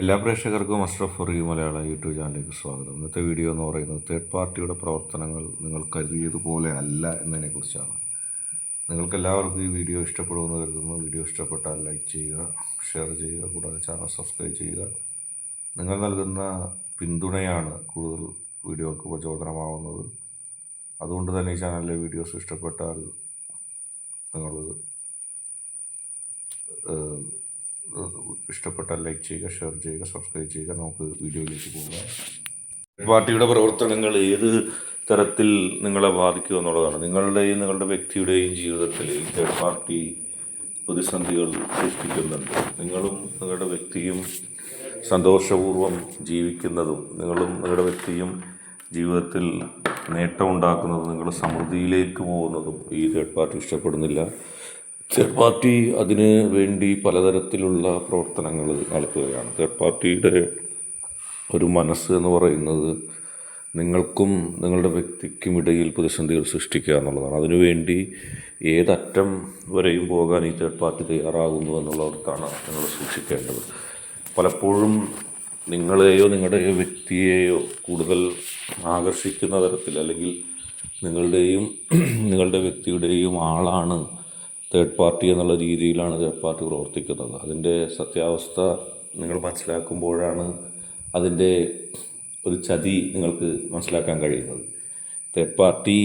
എല്ലാ പ്രേക്ഷകർക്കും അഷ്റഫ് ഫറീ മലയാളം യൂട്യൂബ് ചാനലിലേക്ക് സ്വാഗതം. ഇന്നത്തെ വീഡിയോ എന്ന് പറയുന്നത് തേർഡ് പാർട്ടിയുടെ പ്രവർത്തനങ്ങൾ നിങ്ങൾ കരുതിയതുപോലെ അല്ല എന്നതിനെക്കുറിച്ചാണ്. നിങ്ങൾക്കെല്ലാവർക്കും ഈ വീഡിയോ ഇഷ്ടപ്പെടുമെന്ന് കരുതുന്നു. വീഡിയോ ഇഷ്ടപ്പെട്ടാൽ ലൈക്ക് ചെയ്യുക, ഷെയർ ചെയ്യുക, കൂടാതെ ചാനൽ സബ്സ്ക്രൈബ് ചെയ്യുക. നിങ്ങൾ നൽകുന്ന പിന്തുണയാണ് കൂടുതൽ വീഡിയോകൾക്ക് പ്രചോദനമാവുന്നത്. അതുകൊണ്ട് തന്നെ ഈ ചാനലിലെ വീഡിയോസ് ഇഷ്ടപ്പെട്ടാൽ നിങ്ങൾ ഇഷ്ടപ്പെട്ടാൽ ലൈക്ക് ചെയ്യുക, ഷെയർ ചെയ്യുക, സബ്സ്ക്രൈബ് ചെയ്യുക. നമുക്ക് വീഡിയോയിലേക്ക് പോകാം. പാർട്ടിയുടെ പ്രവർത്തനങ്ങൾ ഏത് തരത്തിൽ നിങ്ങളെ ബാധിക്കും എന്നുള്ളതാണ്. നിങ്ങളുടെ വ്യക്തിയുടെയും ജീവിതത്തിൽ തേർഡ് പാർട്ടി പ്രതിസന്ധികൾ സൃഷ്ടിക്കുന്നുണ്ട്. നിങ്ങളും നിങ്ങളുടെ വ്യക്തിയും സന്തോഷപൂർവ്വം ജീവിക്കുന്നതും നിങ്ങളുടെ വ്യക്തിയും ജീവിതത്തിൽ നേട്ടമുണ്ടാക്കുന്നതും നിങ്ങൾ സമൃദ്ധിയിലേക്ക് പോകുന്നതും ഈ തേർഡ് പാർട്ടി ഇഷ്ടപ്പെടുന്നില്ല. തേർഡ് പാർട്ടി അതിന് വേണ്ടി പലതരത്തിലുള്ള പ്രവർത്തനങ്ങൾ നടത്തുകയാണ്. തേർഡ് പാർട്ടിയുടെ ഒരു മനസ്സ് എന്ന് പറയുന്നത് നിങ്ങൾക്കും നിങ്ങളുടെ വ്യക്തിക്കും ഇടയിൽ പ്രതിസന്ധികൾ സൃഷ്ടിക്കുക എന്നുള്ളതാണ്. അതിനുവേണ്ടി ഏതറ്റം വരെയും പോകാൻ ഈ തേർഡ് പാർട്ടി തയ്യാറാകുന്നു എന്നുള്ളിടത്താണ് നിങ്ങൾ സൂക്ഷിക്കേണ്ടത്. പലപ്പോഴും നിങ്ങളെയോ നിങ്ങളുടെ വ്യക്തിയെയോ കൂടുതൽ ആകർഷിക്കുന്ന തരത്തിൽ, അല്ലെങ്കിൽ നിങ്ങളുടെയും നിങ്ങളുടെ വ്യക്തിയുടെയും ആളാണ് തേർഡ് പാർട്ടി എന്നുള്ള രീതിയിലാണ് തേർഡ് പാർട്ടി പ്രവർത്തിക്കുന്നത്. അതിൻ്റെ സത്യാവസ്ഥ നിങ്ങൾ മനസ്സിലാക്കുമ്പോഴാണ് അതിൻ്റെ ഒരു ചതി നിങ്ങൾക്ക് മനസ്സിലാക്കാൻ കഴിയുന്നത്. തേർഡ് പാർട്ടി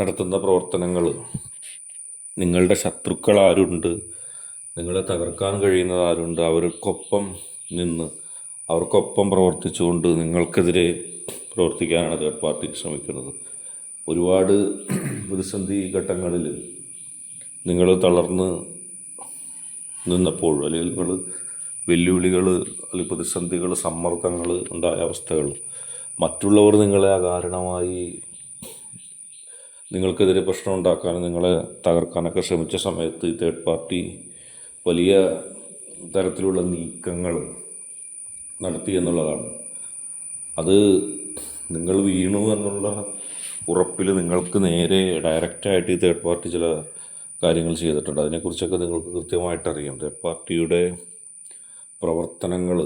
നടത്തുന്ന പ്രവർത്തനങ്ങൾ നിങ്ങളുടെ ശത്രുക്കൾ ആരുണ്ട്, നിങ്ങളെ തകർക്കാൻ കഴിയുന്നത് ആരുണ്ട്, അവർക്കൊപ്പം നിന്ന് അവർക്കൊപ്പം പ്രവർത്തിച്ചുകൊണ്ട് നിങ്ങൾക്കെതിരെ പ്രവർത്തിക്കാനാണ് തേർഡ് പാർട്ടി ശ്രമിക്കുന്നത്. ഒരുപാട് പ്രതിസന്ധി ഘട്ടങ്ങളിൽ നിങ്ങൾ തളർന്ന് നിന്നപ്പോൾ, അല്ലെങ്കിൽ നിങ്ങൾ വെല്ലുവിളികൾ, അല്ലെങ്കിൽ പ്രതിസന്ധികൾ, സമ്മർദ്ദങ്ങൾ ഉണ്ടായ അവസ്ഥകൾ, മറ്റുള്ളവർ നിങ്ങളെ അകാരണമായി നിങ്ങൾക്കെതിരെ പ്രശ്നം ഉണ്ടാക്കാനും നിങ്ങളെ തകർക്കാനൊക്കെ ശ്രമിച്ച സമയത്ത് തേർഡ് പാർട്ടി വലിയ തരത്തിലുള്ള നീക്കങ്ങൾ നടത്തി എന്നുള്ളതാണ്. അത് നിങ്ങൾ വീണു എന്നുള്ള ഉറപ്പിൽ നിങ്ങൾക്ക് നേരെ ഡയറക്റ്റായിട്ട് ഈ തേർഡ് പാർട്ടി ചില കാര്യങ്ങൾ ചെയ്തിട്ടുണ്ട്. അതിനെക്കുറിച്ചൊക്കെ നിങ്ങൾക്ക് കൃത്യമായിട്ടറിയാം. തേർഡ് പാർട്ടിയുടെ പ്രവർത്തനങ്ങൾ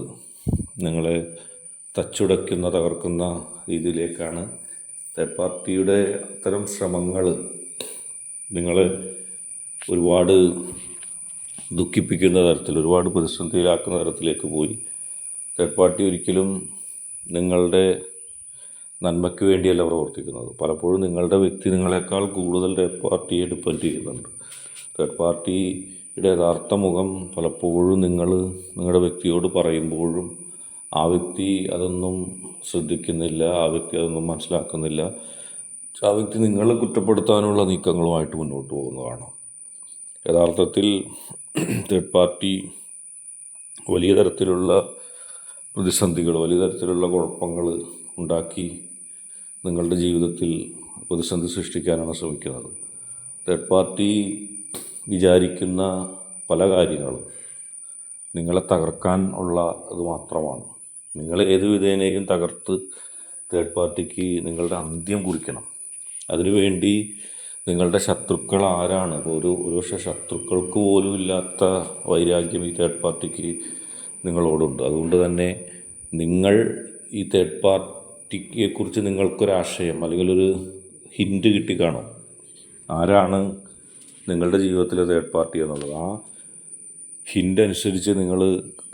നിങ്ങളെ തച്ചുടയ്ക്കുന്ന, തകർക്കുന്ന രീതിയിലേക്കാണ്. തേർഡ് പാർട്ടിയുടെ അത്തരം ശ്രമങ്ങൾ നിങ്ങളെ ഒരുപാട് ദുഃഖിപ്പിക്കുന്ന തരത്തിൽ, ഒരുപാട് പ്രതിസന്ധിയിലാക്കുന്ന തരത്തിലേക്ക് പോയി. തേർഡ് പാർട്ടി ഒരിക്കലും നിങ്ങളുടെ നന്മയ്ക്ക് വേണ്ടിയല്ല പ്രവർത്തിക്കുന്നത്. പലപ്പോഴും നിങ്ങളുടെ വ്യക്തി നിങ്ങളെക്കാൾ കൂടുതൽ തേർഡ് പാർട്ടിയെ ഡിപ്പെൻഡ് ചെയ്യുന്നുണ്ട്. തേർഡ് പാർട്ടിയുടെ യഥാർത്ഥ മുഖം പലപ്പോഴും നിങ്ങളുടെ വ്യക്തിയോട് പറയുമ്പോഴും ആ വ്യക്തി അതൊന്നും ശ്രദ്ധിക്കുന്നില്ല, ആ വ്യക്തി അതൊന്നും മനസ്സിലാക്കുന്നില്ല. ആ വ്യക്തി നിങ്ങളെ കുറ്റപ്പെടുത്താനുള്ള നീക്കങ്ങളുമായിട്ട് മുന്നോട്ട് പോകുന്നതാണ്. യഥാർത്ഥത്തിൽ തേർഡ് പാർട്ടി വലിയ തരത്തിലുള്ള പ്രതിസന്ധികൾ, വലിയ തരത്തിലുള്ള കുഴപ്പങ്ങൾ ഉണ്ടാക്കി നിങ്ങളുടെ ജീവിതത്തിൽ പ്രതിസന്ധി സൃഷ്ടിക്കാനാണ് ശ്രമിക്കുന്നത്. തേർഡ് പാർട്ടി വിചാരിക്കുന്ന പല കാര്യങ്ങളും നിങ്ങളെ തകർക്കാൻ ഉള്ള അത് മാത്രമാണ്. നിങ്ങളെ ഏത് വിധേനയും തകർത്ത് തേർഡ് പാർട്ടിക്ക് നിങ്ങളുടെ അന്ത്യം കുറിക്കണം. അതിനുവേണ്ടി നിങ്ങളുടെ ശത്രുക്കൾ ആരാണ്, ഒരുപക്ഷെ ശത്രുക്കൾക്ക് പോലും ഇല്ലാത്ത വൈരാഗ്യം ഈ തേർഡ് പാർട്ടിക്ക് നിങ്ങളോടുണ്ട്. അതുകൊണ്ട് തന്നെ നിങ്ങൾ ഈ തേർഡ് പാർട്ടിയെക്കുറിച്ച് നിങ്ങൾക്കൊരാശയം, അല്ലെങ്കിൽ ഒരു ഹിൻറ്റ് കിട്ടിക്കാണും ആരാണ് നിങ്ങളുടെ ജീവിതത്തിലെ തേർഡ് പാർട്ടി എന്നുള്ളത്. ആ ഹിൻ്റ് അനുസരിച്ച് നിങ്ങൾ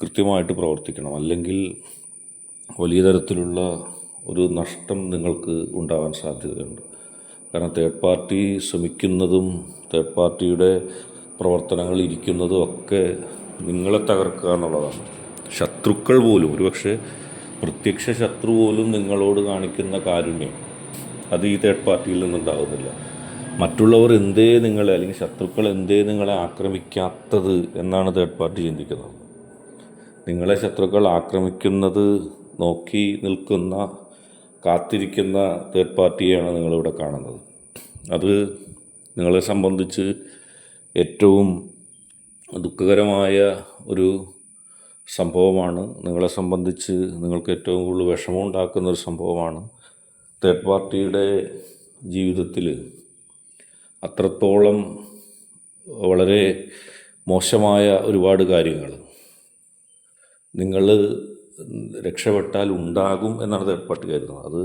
കൃത്യമായിട്ട് പ്രവർത്തിക്കണം. അല്ലെങ്കിൽ വലിയ തരത്തിലുള്ള ഒരു നഷ്ടം നിങ്ങൾക്ക് ഉണ്ടാവാൻ സാധ്യതയുണ്ട്. കാരണം തേർഡ് പാർട്ടി ശ്രമിക്കുന്നതും തേർഡ് പാർട്ടിയുടെ പ്രവർത്തനങ്ങൾ ഇരിക്കുന്നതും ഒക്കെ നിങ്ങളെ തകർക്കുക എന്നുള്ളതാണ്. ശത്രുക്കൾ പോലും, ഒരുപക്ഷെ പ്രത്യക്ഷ ശത്രു പോലും നിങ്ങളോട് കാണിക്കുന്ന കാരുണ്യം അത് ഈ തേർഡ് പാർട്ടിയിൽ നിന്നുണ്ടാകുന്നില്ല. മറ്റുള്ളവർ എന്തേ നിങ്ങളെ, അല്ലെങ്കിൽ ശത്രുക്കൾ എന്തേ നിങ്ങളെ ആക്രമിക്കാത്തത് എന്നാണ് തേർഡ് പാർട്ടി ചിന്തിക്കുന്നത്. നിങ്ങളെ ശത്രുക്കൾ ആക്രമിക്കുന്നത് നോക്കി നിൽക്കുന്ന, കാത്തിരിക്കുന്ന തേർഡ് പാർട്ടിയെയാണ് നിങ്ങളിവിടെ കാണുന്നത്. അത് നിങ്ങളെ സംബന്ധിച്ച് ഏറ്റവും ദുഃഖകരമായ ഒരു സംഭവമാണ്. നിങ്ങളെ സംബന്ധിച്ച് നിങ്ങൾക്ക് ഏറ്റവും കൂടുതൽ വിഷമമുണ്ടാക്കുന്നൊരു സംഭവമാണ്. തേർഡ് പാർട്ടിയുടെ ജീവിതത്തിൽ അത്രത്തോളം വളരെ മോശമായ ഒരുപാട് കാര്യങ്ങൾ നിങ്ങൾ രക്ഷപ്പെട്ടാൽ ഉണ്ടാകും എന്നാണ് തേർഡ് പാർട്ടി കരുതുന്നത്. അത്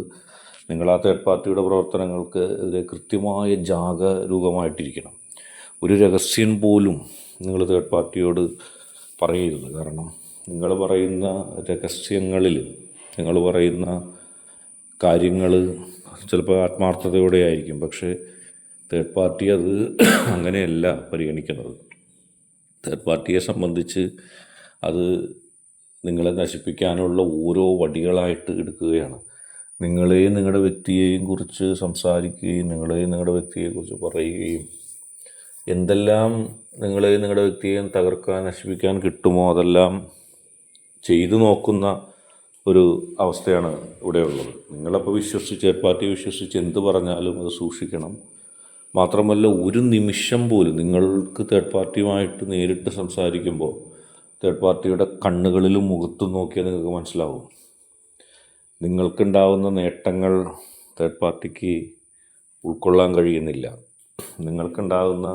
നിങ്ങൾ ആ തേർഡ് പാർട്ടിയുടെ പ്രവർത്തനങ്ങൾക്ക് എതിരെ കൃത്യമായ ജാഗരൂകമായിട്ടിരിക്കണം. ഒരു രഹസ്യം പോലും നിങ്ങൾ തേർഡ് പാർട്ടിയോട് പറയരുത്. കാരണം നിങ്ങൾ പറയുന്ന രഹസ്യങ്ങളിൽ, നിങ്ങൾ പറയുന്ന കാര്യങ്ങൾ ചിലപ്പോൾ ആത്മാർത്ഥതയോടെ ആയിരിക്കും, പക്ഷേ തേർഡ് പാർട്ടി അത് അങ്ങനെയല്ല പരിഗണിക്കുന്നത്. തേർഡ് പാർട്ടിയെ സംബന്ധിച്ച് അത് നിങ്ങളെ നശിപ്പിക്കാനുള്ള ഓരോ വടികളായിട്ട് എടുക്കുകയാണ്. നിങ്ങളെയും നിങ്ങളുടെ വ്യക്തിയെയും കുറിച്ച് സംസാരിക്കുകയും നിങ്ങളെയും നിങ്ങളുടെ വ്യക്തിയെക്കുറിച്ച് പറയുകയും എന്തെല്ലാം നിങ്ങളെയും നിങ്ങളുടെ വ്യക്തിയെയും തകർക്കാൻ, നശിപ്പിക്കാൻ കിട്ടുമോ അതെല്ലാം ചെയ്തു നോക്കുന്ന ഒരു അവസ്ഥയാണ് ഇവിടെയുള്ളത്. നിങ്ങളപ്പോൾ തേർഡ് പാർട്ടിയെ വിശ്വസിച്ച് എന്ത് പറഞ്ഞാലും അത് സൂക്ഷിക്കണം. മാത്രമല്ല, ഒരു നിമിഷം പോലും നിങ്ങൾക്ക് തേർഡ് പാർട്ടിയുമായിട്ട് നേരിട്ട് സംസാരിക്കുമ്പോൾ തേർഡ് പാർട്ടിയുടെ കണ്ണുകളിലും മുഖത്തും നോക്കിയാൽ നിങ്ങൾക്ക് മനസ്സിലാവും നിങ്ങൾക്കുണ്ടാവുന്ന നേട്ടങ്ങൾ തേർഡ് പാർട്ടിക്ക് ഉൾക്കൊള്ളാൻ കഴിയുന്നില്ല. നിങ്ങൾക്കുണ്ടാകുന്ന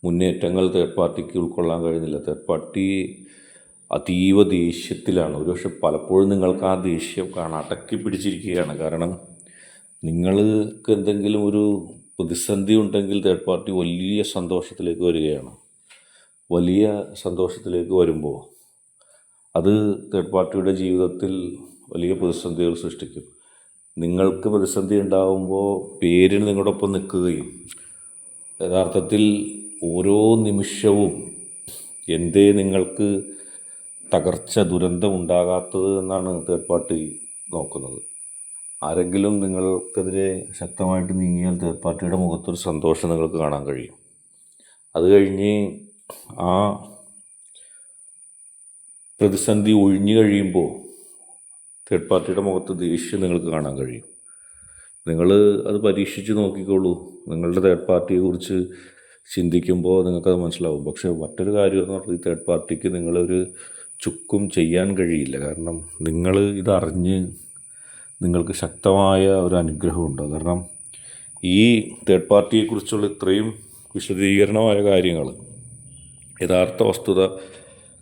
മുന്നേറ്റങ്ങൾ തേർഡ് പാർട്ടിക്ക് ഉൾക്കൊള്ളാൻ കഴിയുന്നില്ല. തേർഡ് പാർട്ടി അതീവ ദേഷ്യത്തിലാണ്. ഒരുപക്ഷെ പലപ്പോഴും നിങ്ങൾക്ക് ആ ദേഷ്യം അടക്കി പിടിച്ചിരിക്കുകയാണ്. കാരണം നിങ്ങൾക്ക് എന്തെങ്കിലും ഒരു പ്രതിസന്ധി ഉണ്ടെങ്കിൽ തേർഡ് പാർട്ടി വലിയ സന്തോഷത്തിലേക്ക് വരികയാണ്. വലിയ സന്തോഷത്തിലേക്ക് വരുമ്പോൾ അത് തേർഡ് പാർട്ടിയുടെ ജീവിതത്തിൽ വലിയ പ്രതിസന്ധികൾ സൃഷ്ടിക്കും. നിങ്ങൾക്ക് പ്രതിസന്ധി ഉണ്ടാകുമ്പോൾ പേരിന് നിങ്ങളോടൊപ്പം നിൽക്കുകയും യഥാർത്ഥത്തിൽ ഓരോ നിമിഷവും എന്തേ നിങ്ങൾക്ക് തകർച്ച, ദുരന്തം ഉണ്ടാകാത്തത് എന്നാണ് തേർഡ് പാർട്ടി നോക്കുന്നത്. ആരെങ്കിലും നിങ്ങൾക്കെതിരെ ശക്തമായിട്ട് നീങ്ങിയാൽ തേർഡ് പാർട്ടിയുടെ മുഖത്തൊരു സന്തോഷം നിങ്ങൾക്ക് കാണാൻ കഴിയും. അത് കഴിഞ്ഞ് ആ പ്രതിസന്ധി ഒഴിഞ്ഞു കഴിയുമ്പോൾ തേർഡ് പാർട്ടിയുടെ മുഖത്ത് ദേഷ്യം നിങ്ങൾക്ക് കാണാൻ കഴിയും. നിങ്ങൾ അത് പരീക്ഷിച്ച് നോക്കിക്കോളൂ. നിങ്ങളുടെ തേർഡ് പാർട്ടിയെക്കുറിച്ച് ചിന്തിക്കുമ്പോൾ നിങ്ങൾക്കത് മനസ്സിലാവും. പക്ഷേ മറ്റൊരു കാര്യം എന്ന് പറഞ്ഞാൽ ഈ തേർഡ് പാർട്ടിക്ക് നിങ്ങളൊരു ചുക്കും ചെയ്യാൻ കഴിയില്ല. കാരണം നിങ്ങൾ ഇതറിഞ്ഞ് നിങ്ങൾക്ക് ശക്തമായ ഒരു അനുഗ്രഹമുണ്ട്. കാരണം ഈ തേർഡ് പാർട്ടിയെക്കുറിച്ചുള്ള ഇത്രയും വിശദീകരണമായ കാര്യങ്ങൾ, യഥാർത്ഥ വസ്തുത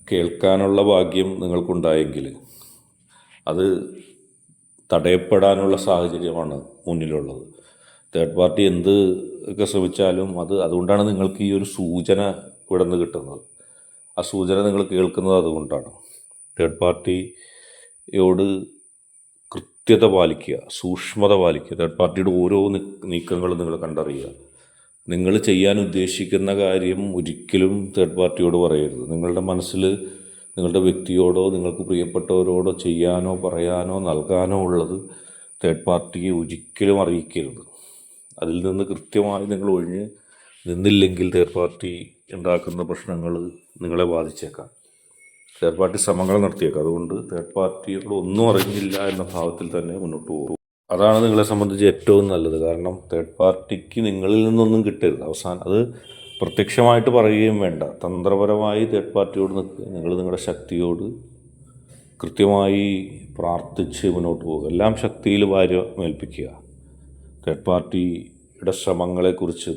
കേൾക്കാനുള്ള ഭാഗ്യം നിങ്ങൾക്കുണ്ടായെങ്കിൽ അത് തടയപ്പെടാനുള്ള സാഹചര്യമാണ് മുന്നിലുള്ളത്. തേർഡ് പാർട്ടി എന്ത് ഒക്കെ ശ്രമിച്ചാലും അതുകൊണ്ടാണ് നിങ്ങൾക്ക് ഈ ഒരു സൂചന ഇവിടെ നിന്ന് കിട്ടുന്നത്. ആ സൂചന നിങ്ങൾ കേൾക്കുന്നത് അതുകൊണ്ടാണ്. തേർഡ് പാർട്ടിയോട് കൃത്യത പാലിക്കുക, സൂക്ഷ്മത പാലിക്കുക. തേർഡ് പാർട്ടിയുടെ ഓരോ നീക്കങ്ങളും നിങ്ങൾ കണ്ടറിയുക. നിങ്ങൾ ചെയ്യാൻ ഉദ്ദേശിക്കുന്ന കാര്യം ഒരിക്കലും തേർഡ് പാർട്ടിയോട് പറയരുത്. നിങ്ങളുടെ മനസ്സിൽ നിങ്ങളുടെ വ്യക്തിയോടോ നിങ്ങൾക്ക് പ്രിയപ്പെട്ടവരോടോ ചെയ്യാനോ പറയാനോ നൽകാനോ ഉള്ളത് തേർഡ് പാർട്ടിയെ ഒരിക്കലും അറിയിക്കരുത്. അതിൽ നിന്ന് കൃത്യമായി നിങ്ങൾ ഒഴിഞ്ഞ് നിന്നില്ലെങ്കിൽ തേർഡ് പാർട്ടി ഉണ്ടാക്കുന്ന പ്രശ്നങ്ങൾ നിങ്ങളെ ബാധിച്ചേക്കാം. തേർഡ് പാർട്ടി ശ്രമങ്ങൾ നടത്തിയേക്കാം. അതുകൊണ്ട് തേർഡ് പാർട്ടിയോട് ഒന്നും അറിഞ്ഞില്ല എന്ന ഭാവത്തിൽ തന്നെ മുന്നോട്ട് പോകും. അതാണ് നിങ്ങളെ സംബന്ധിച്ച് ഏറ്റവും നല്ലത്. കാരണം തേർഡ് പാർട്ടിക്ക് നിങ്ങളിൽ നിന്നൊന്നും കിട്ടരുത്. അവസാനം അത് പ്രത്യക്ഷമായിട്ട് പറയുകയും വേണ്ട. തന്ത്രപരമായി തേർഡ് പാർട്ടിയോട് നിൽക്കുക. നിങ്ങൾ നിങ്ങളുടെ ശക്തിയോട് കൃത്യമായി പ്രാർത്ഥിച്ച് മുന്നോട്ട് പോകുക. എല്ലാം ശക്തിയിൽ മേൽപ്പിക്കുക. തേർഡ് പാർട്ടിയുടെ ശ്രമങ്ങളെക്കുറിച്ച്,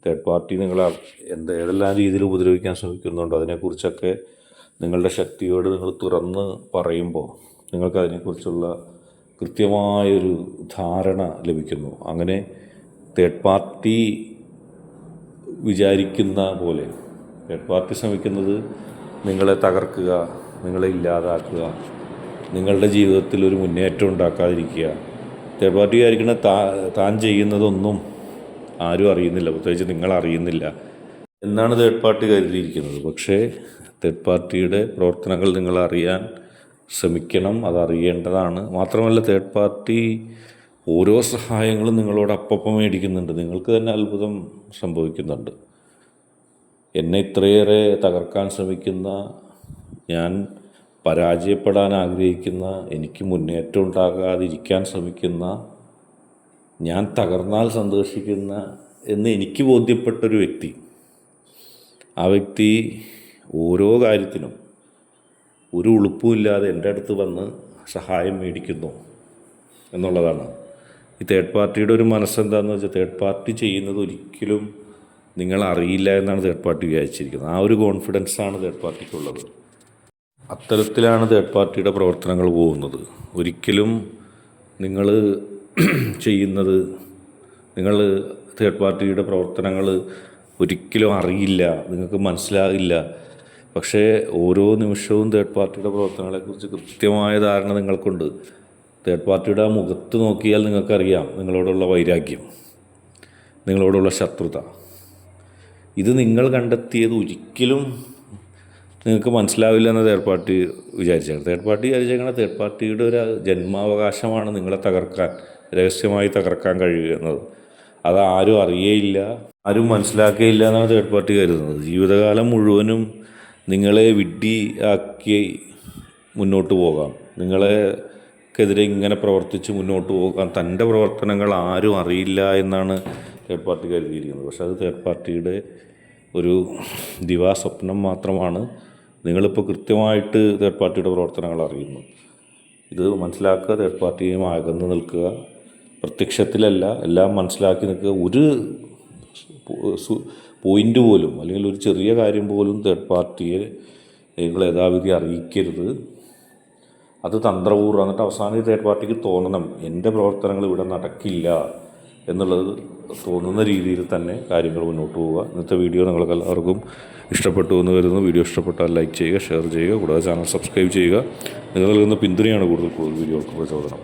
തേർഡ് പാർട്ടി നിങ്ങളെ ഏതെല്ലാം രീതിയിൽ ഉപദ്രവിക്കാൻ ശ്രമിക്കുന്നുണ്ടോ അതിനെക്കുറിച്ചൊക്കെ നിങ്ങളുടെ ശക്തിയോട് നിങ്ങൾ തുറന്ന് പറയുമ്പോൾ നിങ്ങൾക്കതിനെക്കുറിച്ചുള്ള കൃത്യമായൊരു ധാരണ ലഭിക്കുന്നു. അങ്ങനെ തേർഡ് പാർട്ടി വിചാരിക്കുന്ന പോലെ തേർഡ് പാർട്ടി ശ്രമിക്കുന്നത് നിങ്ങളെ തകർക്കുക, നിങ്ങളെ ഇല്ലാതാക്കുക, നിങ്ങളുടെ ജീവിതത്തിൽ ഒരു മുന്നേറ്റം ഉണ്ടാക്കാതിരിക്കുക. തേർഡ് പാർട്ടി വിചാരിക്കുന്ന താൻ ചെയ്യുന്നതൊന്നും ആരും അറിയുന്നില്ല, പ്രത്യേകിച്ച് നിങ്ങൾ അറിയുന്നില്ല എന്നാണ് തേർഡ് പാർട്ടി കരുതിയിരിക്കുന്നത്. പക്ഷേ തേർഡ് പാർട്ടിയുടെ പ്രവർത്തനങ്ങൾ നിങ്ങൾ അറിയാൻ ശ്രമിക്കണം, അതറിയേണ്ടതാണ്. മാത്രമല്ല തേർഡ് പാർട്ടി ഓരോ സഹായങ്ങളും നിങ്ങളോട് അപ്പം മേടിക്കുന്നുണ്ട്. നിങ്ങൾക്ക് തന്നെ അത്ഭുതം സംഭവിക്കുന്നുണ്ട്. എന്നെ ഇത്രയേറെ തകർക്കാൻ ശ്രമിക്കുന്ന, ഞാൻ പരാജയപ്പെടാൻ ആഗ്രഹിക്കുന്ന, എനിക്ക് മുന്നേറ്റം ഉണ്ടാകാതിരിക്കാൻ ശ്രമിക്കുന്ന, ഞാൻ തകർന്നാൽ സന്തോഷിക്കുന്ന എന്ന് എനിക്ക് ബോധ്യപ്പെട്ടൊരു വ്യക്തി, ആ വ്യക്തി ഓരോ കാര്യത്തിനും ഒരു ഉളുപ്പുമില്ലാതെ എൻ്റെ അടുത്ത് വന്ന് സഹായം മേടിക്കുന്നു എന്നുള്ളതാണ്. ഈ തേർഡ് പാർട്ടിയുടെ ഒരു മനസ്സെന്താണെന്ന് വെച്ചാൽ തേർഡ് പാർട്ടി ചെയ്യുന്നത് ഒരിക്കലും നിങ്ങൾ അറിയില്ല എന്നാണ് തേർഡ് പാർട്ടി വിചാരിച്ചിരിക്കുന്നത്. ആ ഒരു കോൺഫിഡൻസാണ് തേർഡ് പാർട്ടിക്കുള്ളത്. അത്തരത്തിലാണ് തേർഡ് പാർട്ടിയുടെ പ്രവർത്തനങ്ങൾ പോകുന്നത്. ഒരിക്കലും നിങ്ങൾ ചെയ്യുന്നത്, നിങ്ങൾ തേർഡ് പാർട്ടിയുടെ പ്രവർത്തനങ്ങൾ ഒരിക്കലും അറിയില്ല, നിങ്ങൾക്ക് മനസ്സിലാകില്ല. പക്ഷേ ഓരോ നിമിഷവും തേർഡ് പാർട്ടിയുടെ പ്രവർത്തനങ്ങളെക്കുറിച്ച് കൃത്യമായ ധാരണ നിങ്ങൾക്കുണ്ട്. തേർഡ് പാർട്ടിയുടെ ആ മുഖത്ത് നോക്കിയാൽ നിങ്ങൾക്കറിയാം നിങ്ങളോടുള്ള വൈരാഗ്യം, നിങ്ങളോടുള്ള ശത്രുത. ഇത് നിങ്ങൾ കണ്ടെത്തിയത് ഒരിക്കലും നിങ്ങൾക്ക് മനസ്സിലാവില്ല എന്ന് തേർഡ് പാർട്ടി വിചാരിച്ചേക്കണം. തേർഡ് പാർട്ടിയുടെ ഒരു ജന്മാവകാശമാണ് നിങ്ങളെ തകർക്കാൻ, രഹസ്യമായി തകർക്കാൻ കഴിയുന്നത്. അത് ആരും അറിയേയില്ല, ആരും മനസ്സിലാക്കുകയില്ല എന്നാണ് തേർഡ് പാർട്ടി കരുതുന്നത്. ജീവിതകാലം മുഴുവനും നിങ്ങളെ വിഡ്ഢിയാക്കി മുന്നോട്ട് പോകാം, നിങ്ങളെക്കെതിരെ ഇങ്ങനെ പ്രവർത്തിച്ച് മുന്നോട്ട് പോകാം. തൻ്റെ പ്രവർത്തനങ്ങൾ ആരും അറിയില്ല എന്നാണ് തേർഡ് പാർട്ടി കരുതിയിരിക്കുന്നത്. പക്ഷെ അത് തേർഡ് പാർട്ടിയുടെ ഒരു ദിവാസ്വപ്നം മാത്രമാണ്. നിങ്ങളിപ്പോൾ കൃത്യമായിട്ട് തേർഡ് പാർട്ടിയുടെ പ്രവർത്തനങ്ങൾ അറിയുന്നു. ഇത് മനസ്സിലാക്കുക, തേർഡ് പാർട്ടിയും അകന്ന് നിൽക്കുക. പ്രത്യക്ഷത്തിലല്ല, എല്ലാം മനസ്സിലാക്കി നിൽക്കുക. ഒരു പോയിൻ്റ് പോലും അല്ലെങ്കിൽ ഒരു ചെറിയ കാര്യം പോലും തേർഡ് പാർട്ടിയെ നിങ്ങൾ യഥാവിധി അറിയിക്കരുത്. അത് തന്ത്രപൂർവ്വം. എന്നിട്ട് അവസാനം തേർഡ് പാർട്ടിക്ക് തോന്നണം എൻ്റെ പ്രവർത്തനങ്ങൾ ഇവിടെ നടക്കില്ല എന്നുള്ളത് തോന്നുന്ന രീതിയിൽ തന്നെ കാര്യങ്ങൾ മുന്നോട്ട് പോവുക. ഇന്നത്തെ വീഡിയോ നിങ്ങൾക്ക് എല്ലാവർക്കും ഇഷ്ടപ്പെട്ടു എന്ന് കരുതുന്നു. വീഡിയോ ഇഷ്ടപ്പെട്ടാൽ ലൈക്ക് ചെയ്യുക, ഷെയർ ചെയ്യുക, കൂടാതെ ചാനൽ സബ്സ്ക്രൈബ് ചെയ്യുക. നിങ്ങൾ നൽകുന്ന പിന്തുണയാണ് കൂടുതൽ വീഡിയോകൾക്ക് പ്രചോദനം.